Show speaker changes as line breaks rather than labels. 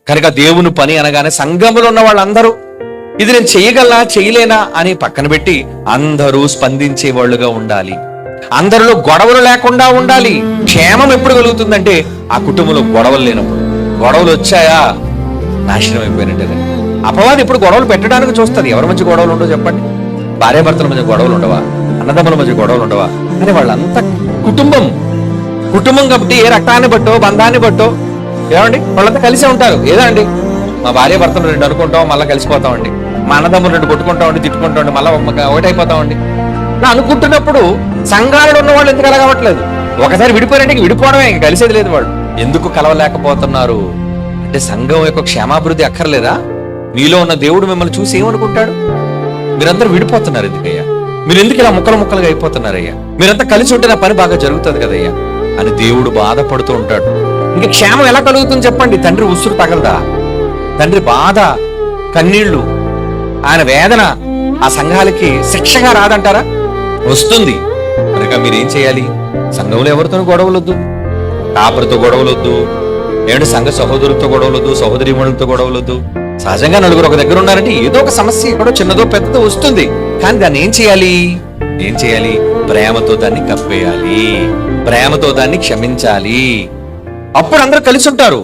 కనుక దేవుని పని అనగానే సంఘములో ఉన్న వాళ్ళందరూ ఇది నేను చేయగలనా చేయలేనా అని పక్కన పెట్టి అందరూ స్పందించే వాళ్ళుగా ఉండాలి. అందరిలో గొడవలు లేకుండా ఉండాలి. క్షేమం ఎప్పుడు కలుగుతుందంటే ఆ కుటుంబంలో గొడవలు లేనప్పుడు. గొడవలు వచ్చాయా నాశనం అయిపోయినట్టే. అపవాది ఇప్పుడు గొడవలు పెట్టడానికి చూస్తుంది. ఎవరి మధ్య గొడవలు ఉండవు చెప్పండి? భార్యాభర్తల మధ్య గొడవలు ఉండవా? అన్నదమ్ముల మధ్య గొడవలు ఉండవా? అని వాళ్ళంతా కుటుంబం కాబట్టి ఏ రక్తాన్ని బట్టో బంధాన్ని బట్టో ఏమండి వాళ్ళంతా కలిసే ఉంటారు. ఏదండి మా భార్యాభర్తలు రెండు అనుకుంటాం మళ్ళీ కలిసిపోతామండి, మా అన్నదమ్ములు రెండు కొట్టుకుంటామండి తిట్టుకుంటామండి మళ్ళీ ఒకటైపోతామండి నా అనుకుంటున్నప్పుడు సంఘాలలో ఉన్న వాళ్ళు ఎందుకు కలగవట్లేదు? ఒకసారి విడిపోయారంటే విడిపోవడమే, ఇంక కలిసేది లేదు. వాళ్ళు ఎందుకు కలవలేకపోతున్నారు అంటే సంఘం యొక్క క్షేమాభివృద్ధి అక్కర్లేదా? మీలో ఉన్న దేవుడు మిమ్మల్ని చూసి ఏమనుకుంటాడు? మీరందరూ విడిపోతున్నారు ఎందుకయ్యా? మీరు ఎందుకు ఇలా ముక్కలుగా అయిపోతున్నారయ్యా? మీరంతా కలిసి ఉంటే నా పని బాగా జరుగుతుంది కదయ్యా అని దేవుడు బాధపడుతూ ఉంటాడు. ఇంక క్షేమం ఎలా కలుగుతుంది చెప్పండి? తండ్రి ఉసురు తగలదా? తండ్రి బాధ, కన్నీళ్లు, ఆయన వేదన ఆ సంఘాలకి శిక్షగా రాదంటారా? వస్తుంది. కనుక మీరేం చేయాలి? సంఘంలో ఎవరితోనూ గొడవలొద్దు, కాపరితో గొడవలొద్దు, ఏమంటే సంఘ సహోదరులతో గొడవలొద్దు, సహోదరిమణులతో గొడవలొద్దు. సహజంగా నలుగురు ఒక దగ్గర ఉన్నారంటే ఏదో ఒక సమస్య ఎక్కడో చిన్నదో పెద్దదో వస్తుంది. కానీ దాన్ని ఏం చేయాలి? ప్రేమతో దాన్ని కప్పేయాలి, ప్రేమతో దాన్ని క్షమించాలి. అప్పుడు అందరూ కలిసి ఉంటారు.